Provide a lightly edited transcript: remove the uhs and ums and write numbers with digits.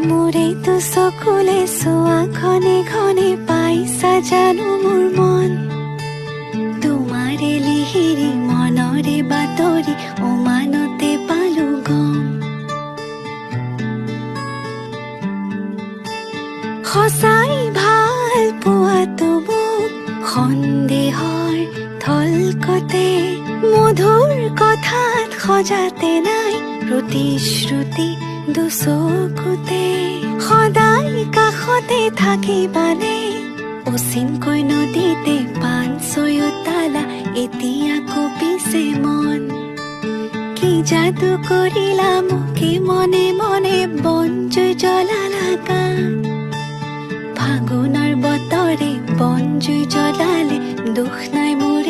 মোৰেতো চকুলে চোৱা ঘনে ঘনে পাইছা জানো মোৰ মন তোমাৰে লিহিৰি মনৰে বাতৰি উমানতে পালো গম সঁচাই ভাল পোৱাটো মোক সন্দেহৰ থলকতে মধুৰ কথাত সজাতে নাই প্ৰতিশ্ৰুতি দুচকুতে সদায় কাষতে থাকিবানে অচিনকৈ নদীতে পান ছয়োতালা এতিয়া কঁপিছে মন কি যাদু কৰিলা মোকে মনে মনে বনজুই জ্বলালা গান ফাগুনৰ বতৰে বনজুই জ্বলালে দুখ নাই মোৰ